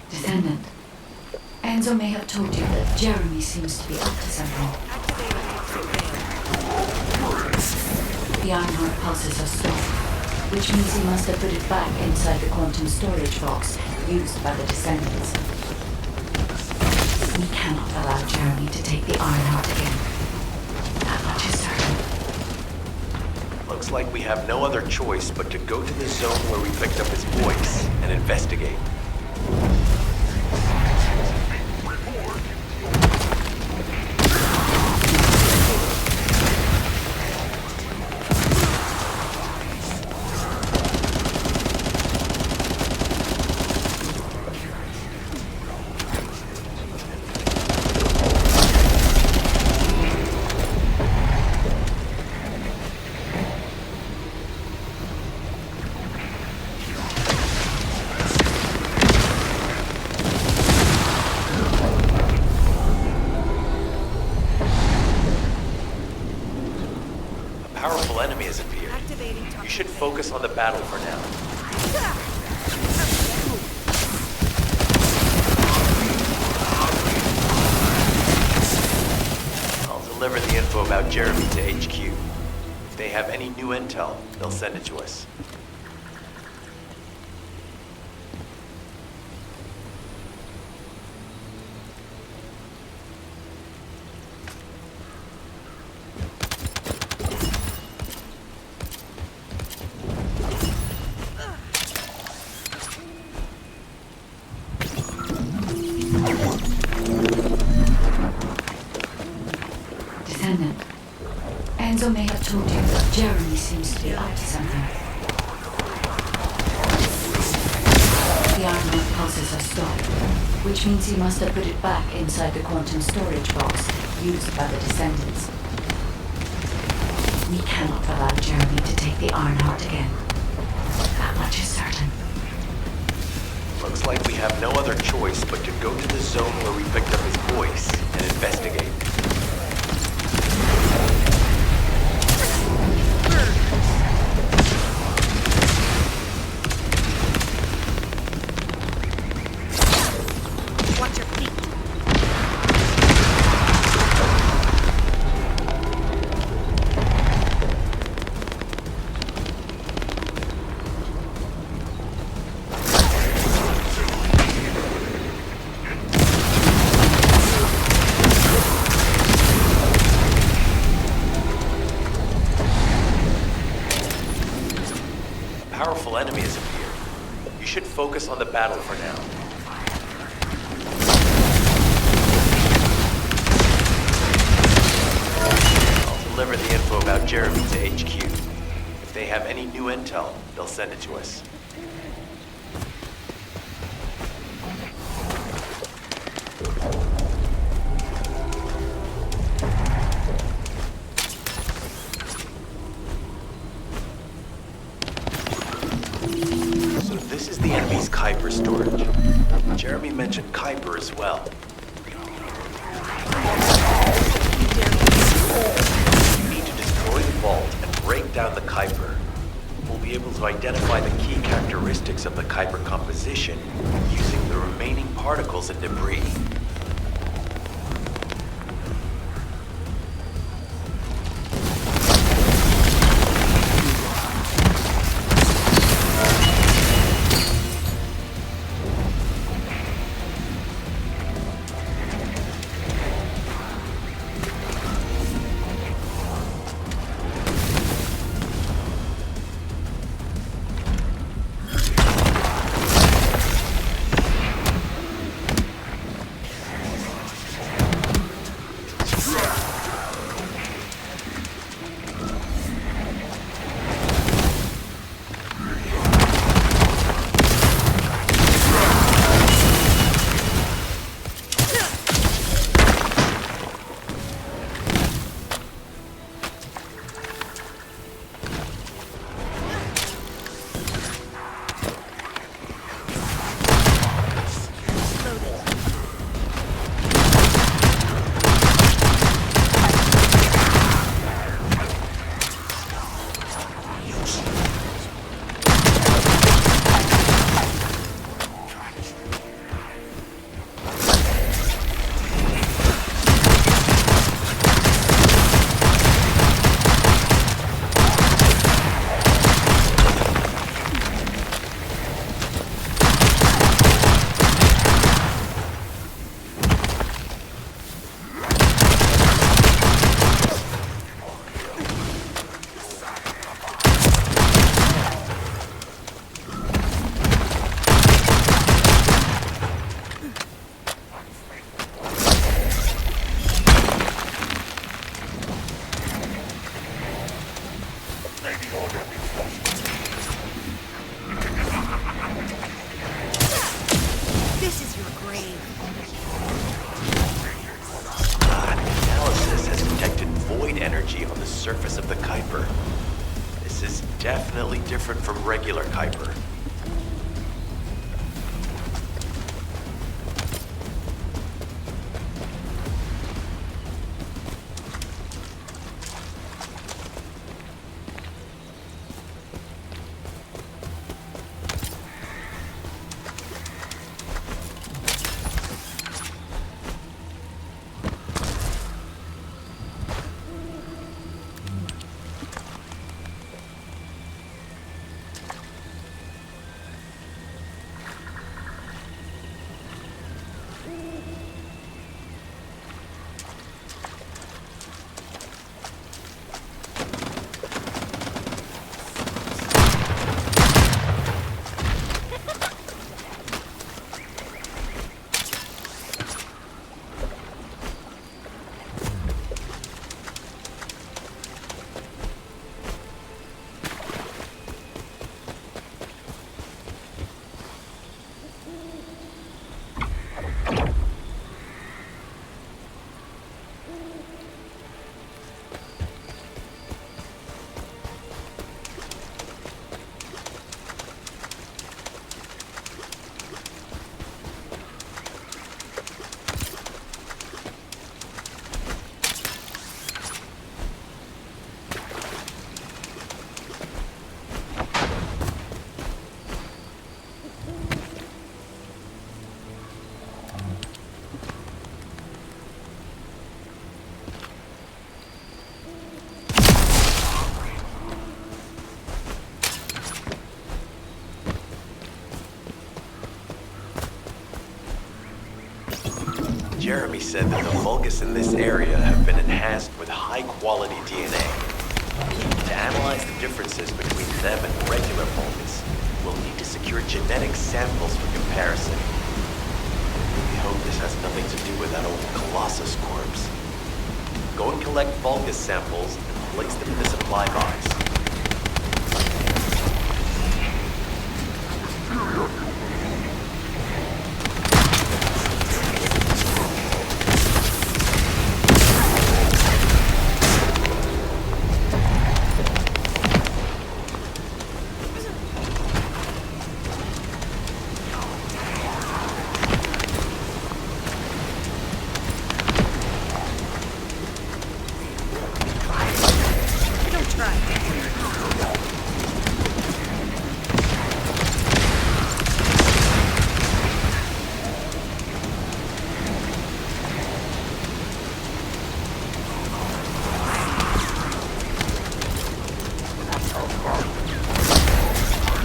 Descendant, Enzo may have told you that Jeremy seems to be up to something. The Ironheart pulses are stopped, which means he must have put it back inside the quantum storage box used by the Descendants. We cannot allow Jeremy to take the Ironheart again. That much is certain. Looks like we have no other choice but to go to the zone where we picked up his voice and investigate. Powerful enemy has appeared. You should focus on the battle for now. I'll deliver the info about Jeremy to HQ. If they have any new intel, they'll send it to us. Descendant, Enzo may have told you that Jeremy seems to be up to something. The Ironheart pulses are stopped, which means he must have put it back inside the quantum storage box used by the Descendants. We cannot allow Jeremy to take the Ironheart again. That much is certain. Looks like we have no other choice but to go to the zone where we picked up his voice and investigate. Watch your feet. Powerful enemy has appeared. You should focus on the battle for now. I'll deliver the info about Jeremy to HQ. If they have any new intel, they'll send it to us. So this is the enemy's Kuiper storage. Jeremy mentioned Kuiper as well. You need to destroy the vault and break down the Kuiper. We'll be able to identify the key characteristics of the Kuiper composition using the remaining particles and debris. This is your grave. Analysis has detected void energy on the surface of the Kuiper. This is definitely different from regular Kuiper. Jeremy said that the Vulgus in this area have been enhanced with high-quality DNA. To analyze the differences between them and regular Vulgus, we'll need to secure genetic samples for comparison. We hope this has nothing to do with that old Colossus corpse. Go and collect Vulgus samples and place them in the supply box. Don't try.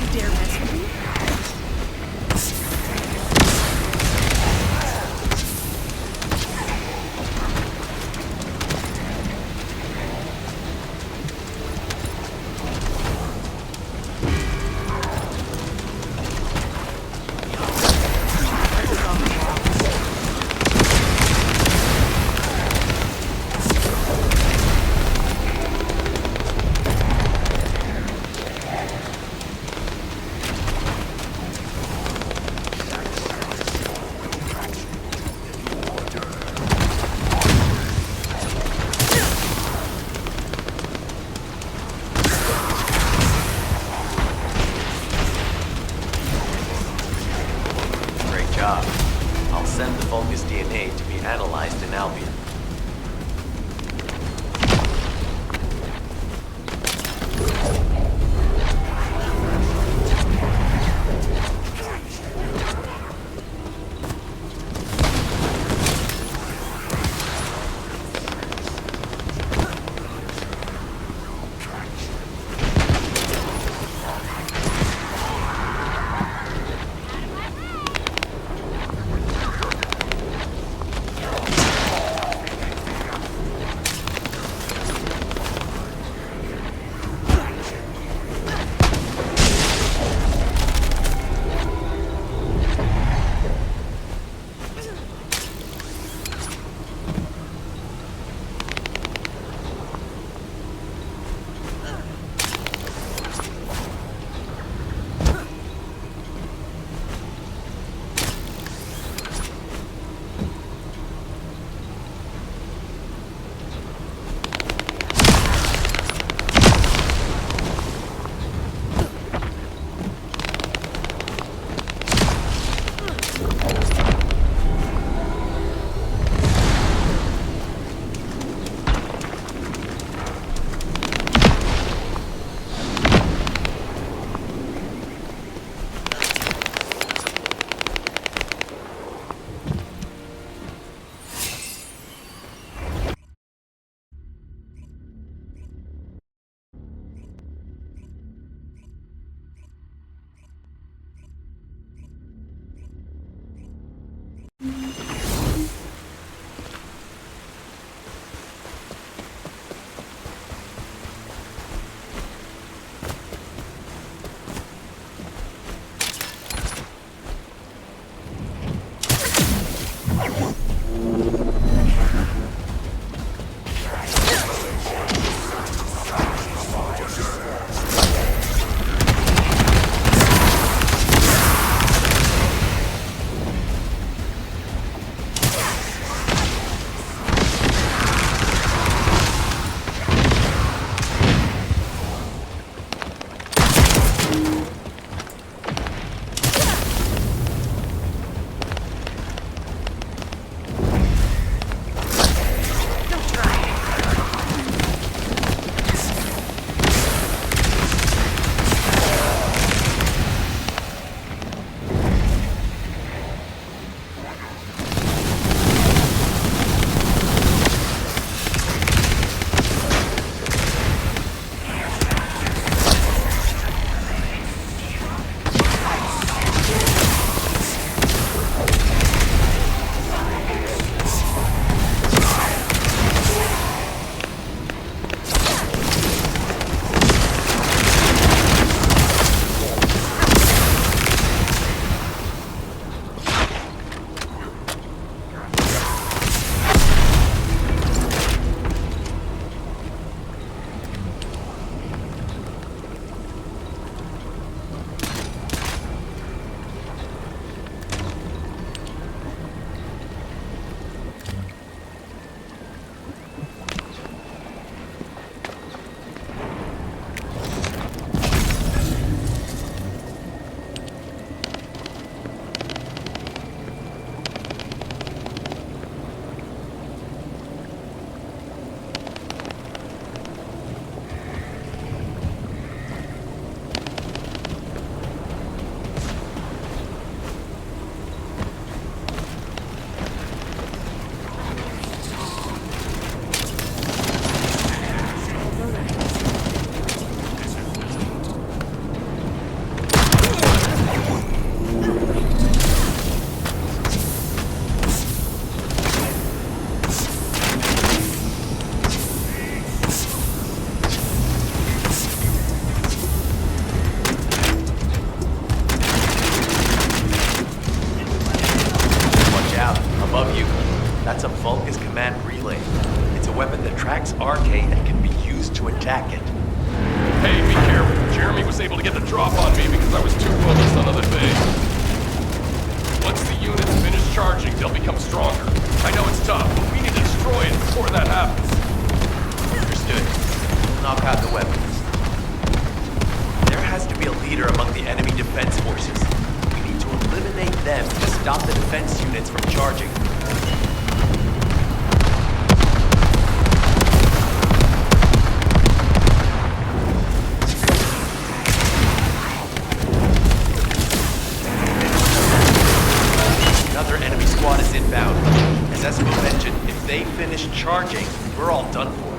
You dare mess with me? used to attack it. Hey, be careful. Jeremy was able to get the drop on me because I was too focused on other things. Once the units finish charging, they'll become stronger. I know it's tough, but we need to destroy it before that happens. Understood. We'll knock out the weapons. There has to be a leader among the enemy defense forces. We need to eliminate them to stop the defense units from charging. Another enemy squad is inbound. As Esmo mentioned, if they finish charging, we're all done for.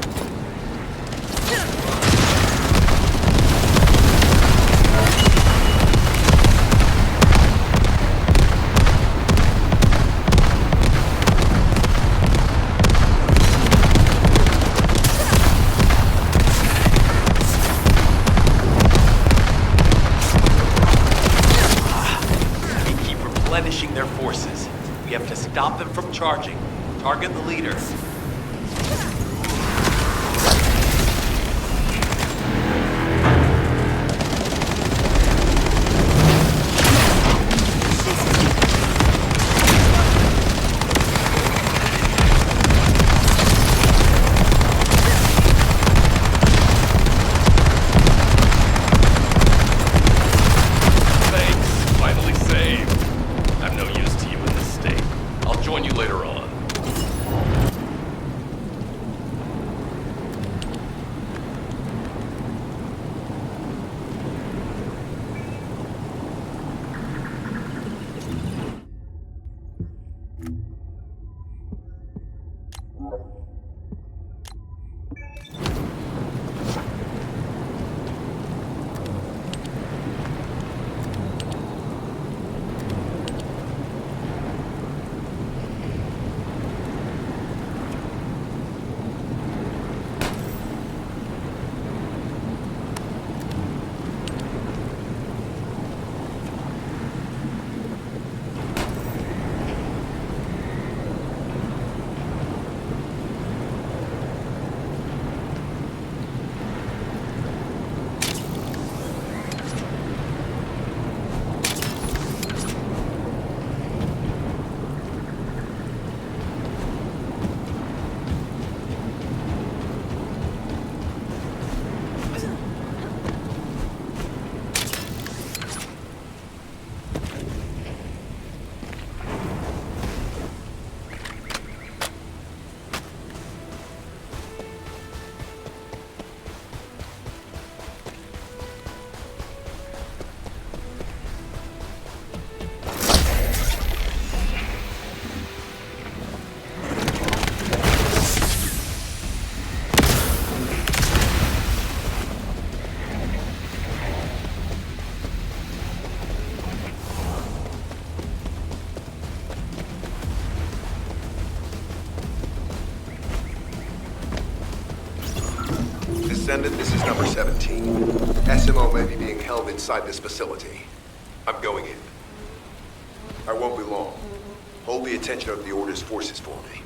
Replenishing their forces. We have to stop them from charging. Target the leader. Thanks. Finally saved. I'm no use to you in this state. I'll join you later on. Descendant, this is number 17. SMO may be being held inside this facility. I'm going in. I won't be long. Hold the attention of the Order's forces for me.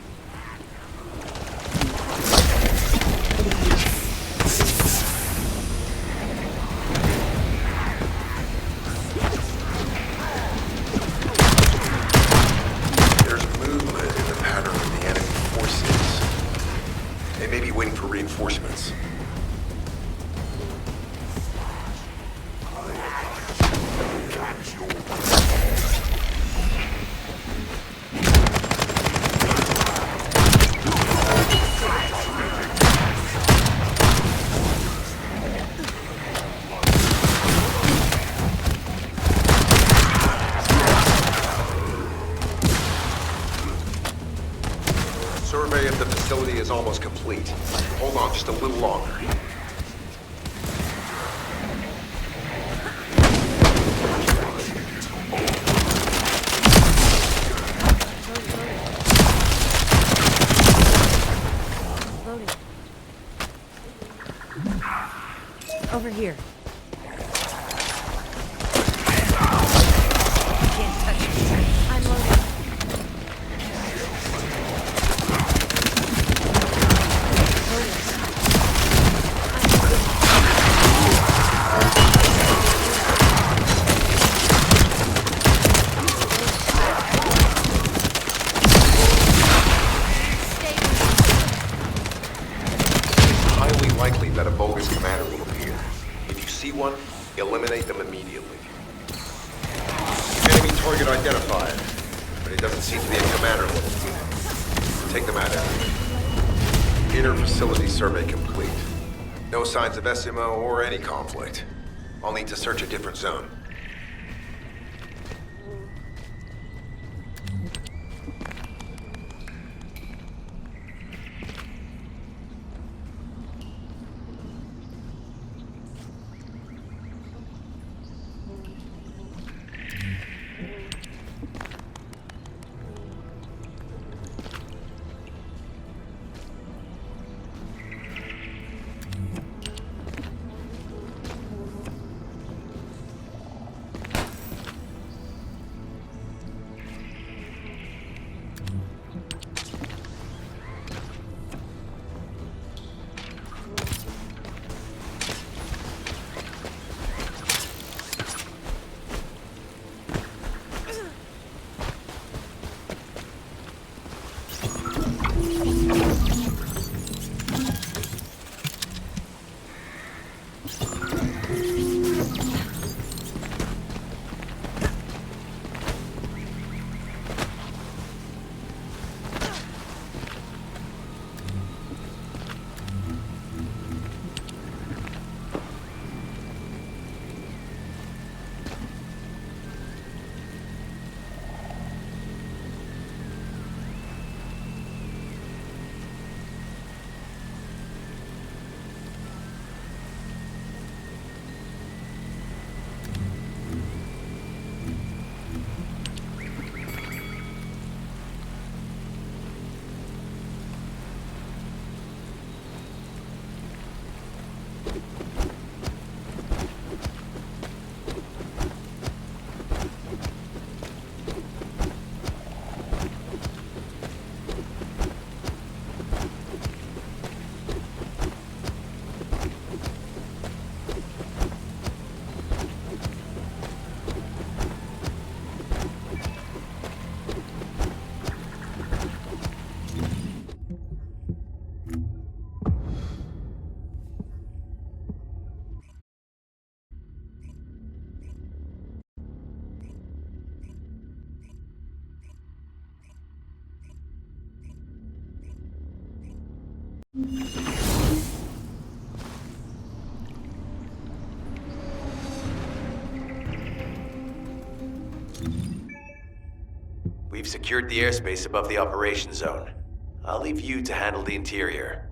There's movement in the pattern of the enemy forces. They may be waiting for reinforcements. Survey of the facility is almost complete. Hold on just a little longer. Loading. Over here. Can't touch me. I'm loading. Loading. unlikely that a Vulgus commander will appear. If you see one, eliminate them immediately. Enemy target identified, but it doesn't seem to be a commander level unit. Take them out of Inner facility survey complete. No signs of SMO or any conflict. I'll need to search a different zone. We've secured the airspace above the operation zone. I'll leave you to handle the interior.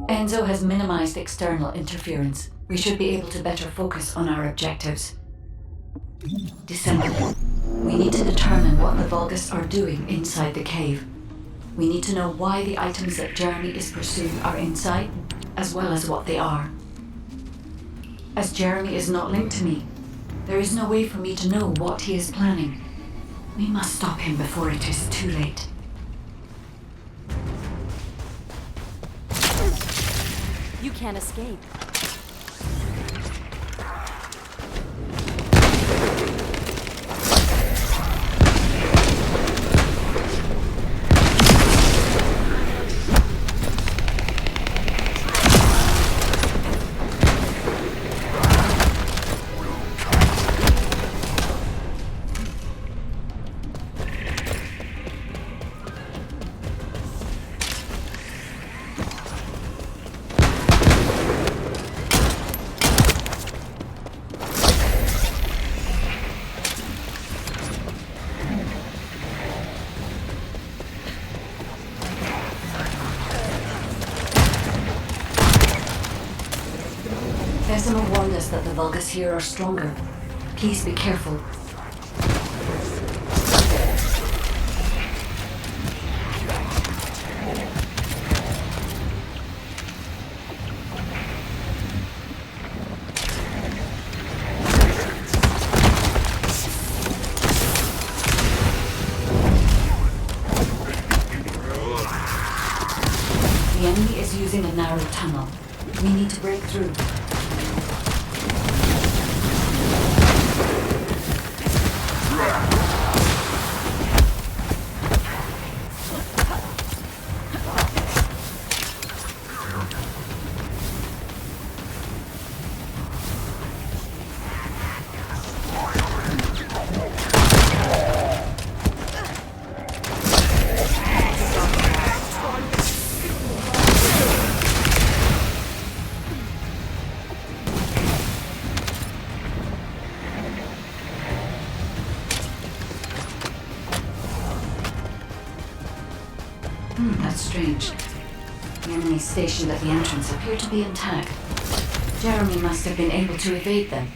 Enzo has minimized external interference. We should be able to better focus on our objectives. December. We need to determine what the Vulgus are doing inside the cave. We need to know why the items that Jeremy is pursuing are inside, as well as what they are. As Jeremy is not linked to me, there is no way for me to know what he is planning. We must stop him before it is too late. You can't escape. Decima warned us that the Vulgus here are stronger. Please be careful. The enemy is using a narrow tunnel. We need to break through. That's strange. The enemies stationed at the entrance appear to be intact. Jeremy must have been able to evade them.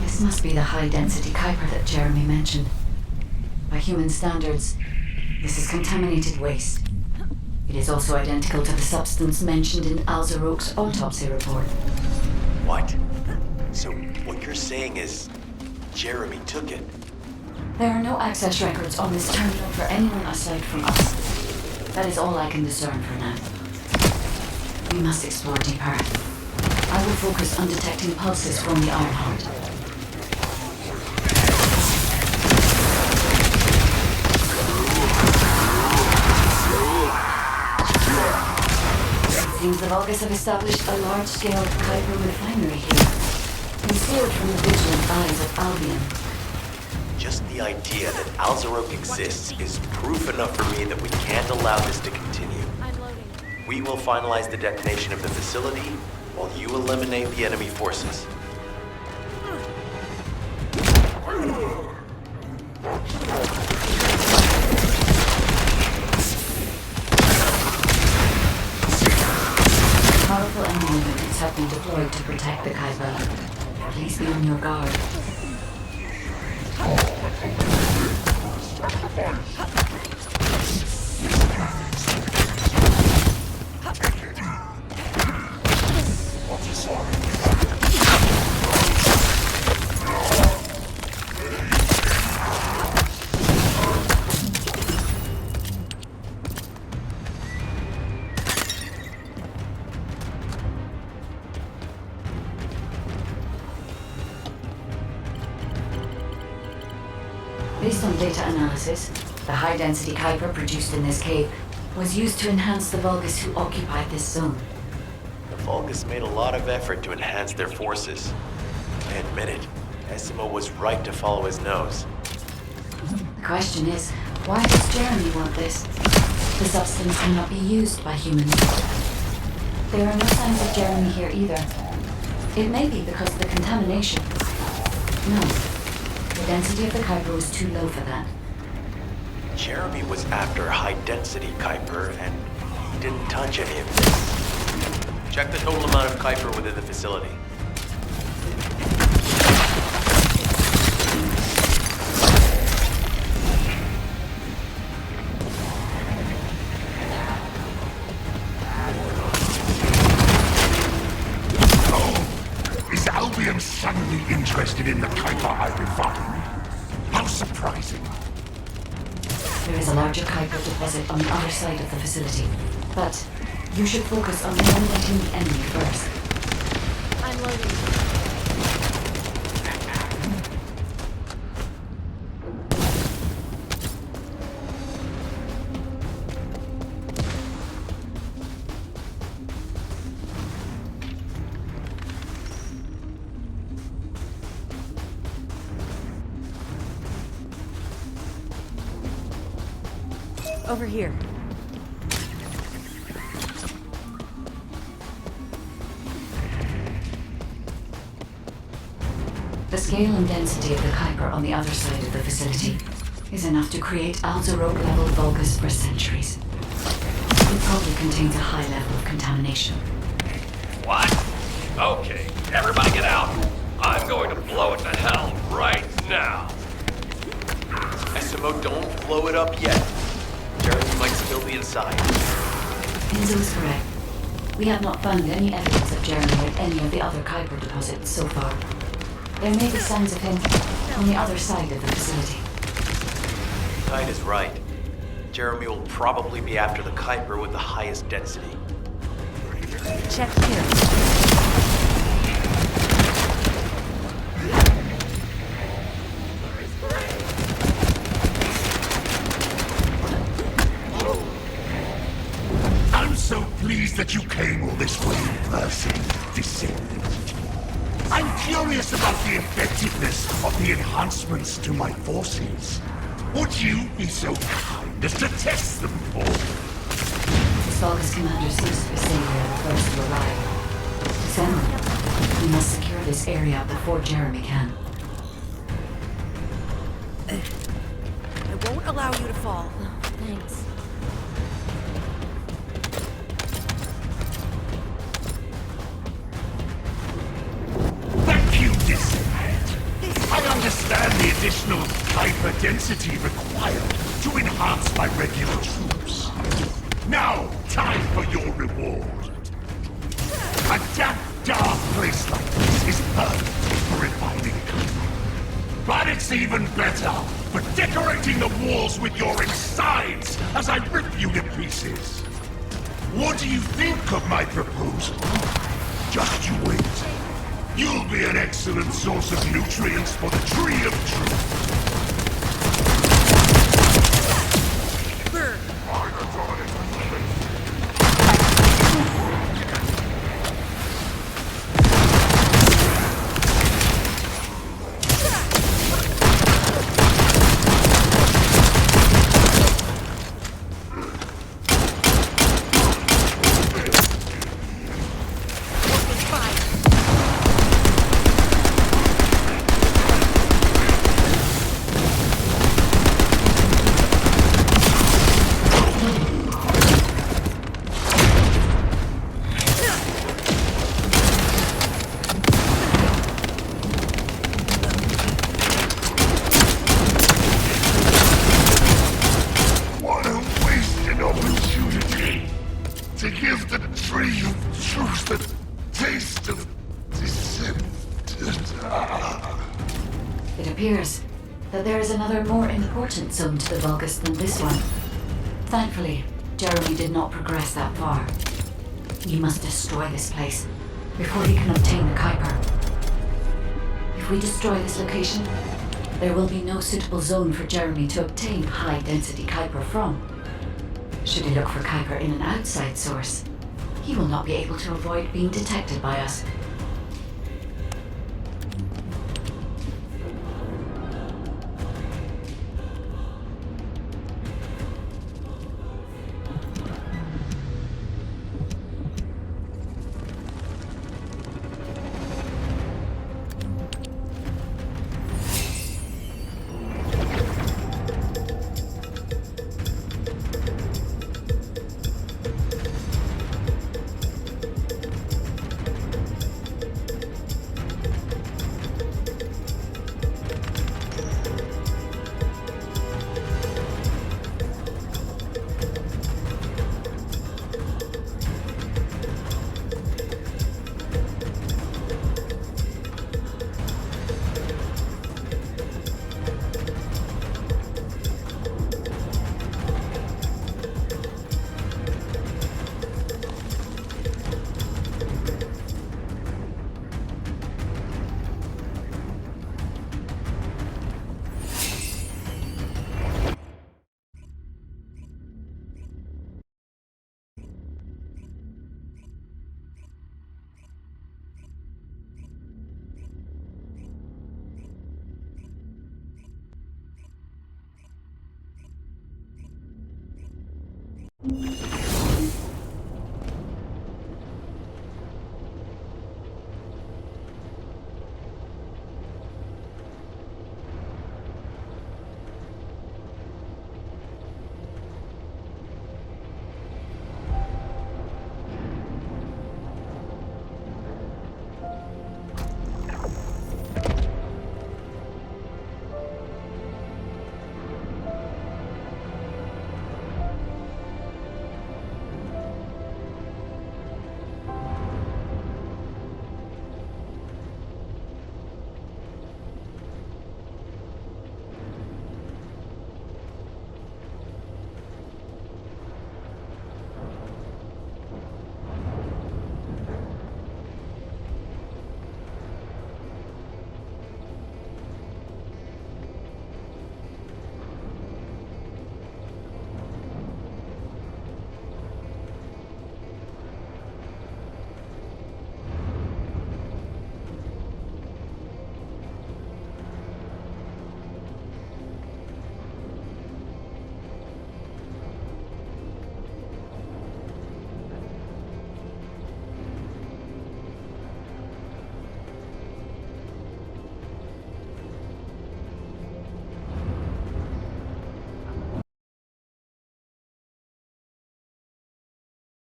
This must be the high-density Kuiper that Jeremy mentioned. By human standards, this is contaminated waste. It is also identical to the substance mentioned in Alzarok's autopsy report. What? So what you're saying is Jeremy took it? There are no access records on this terminal for anyone aside from us. That is all I can discern for now. We must explore deeper. I will focus on detecting pulses from the Ironheart. It seems the Vulgus have established a large-scale Kuiper refinery here, concealed from the vigilant eyes of Albion. Just the idea that Alzarok exists is proof enough for me that we can't allow this to continue. I'm loading. We will finalize the detonation of the facility while you eliminate the enemy forces. Powerful enemy units have been deployed to protect the Kuiper. Please be on your guard. Based on data analysis, the high-density Kuiper produced in this cave was used to enhance the Vulgus who occupied this zone. The Vulgus made a lot of effort to enhance their forces. I admit it, Essimo was right to follow his nose. The question is, why does Jeremy want this? The substance cannot be used by humans. There are no signs of Jeremy here either. It may be because of the contamination. No. The density of the Kuiper was too low for that. Jeremy was after high-density Kuiper, and he didn't touch any of this. Check the total amount of Kuiper within the facility. Is Albion suddenly interested in the Kuiper I refined? How surprising. There is a larger Kuiper deposit on the other side of the facility. But you should focus on eliminating the enemy first. I'm loading. Over here. The scale and density of the Kuiper on the other side of the facility is enough to create Alzarok-level Vulgus for centuries. It probably contains a high level of contamination. What? Okay, everybody get out. I'm going to blow it to hell right now. Essimo, don't blow it up yet. Jeremy might still be inside. Enzo is correct. We have not found any evidence of Jeremy at any of the other Kuiper deposits so far. There may be signs of him on the other side of the facility. Tide is right. Jeremy will probably be after the Kuiper with the highest density. Check here. I'm so pleased that you came all this way in person, descendant. I'm curious about the effectiveness of the enhancements to my forces. Would you be so kind as to test them for me? This Vulgus commander seems to be saying they are the first to arrive. Sam, we must secure this area before Jeremy can. I won't allow you to fall. Thanks. Thank you, Descendant. I understand the additional hyper-density required to enhance my regular troops. Now, time for your reward. A damp, dark place like this is perfect for refining copper. But it's even better for decorating the walls with your insides as I rip you to pieces. What do you think of my proposal? Just you wait. You'll be an excellent source of nutrients for the Tree of Truth. Burn. What a wasted opportunity to give the Tree of Truth the taste of Descendant. It appears that there is another more important zone to the Vulgus than this one. Thankfully, Jeremy did not progress that far. We must destroy this place before he can obtain the Kuiper. If we destroy this location, there will be no suitable zone for Jeremy to obtain high-density Kuiper from. Should he look for Kuiper in an outside source, he will not be able to avoid being detected by us.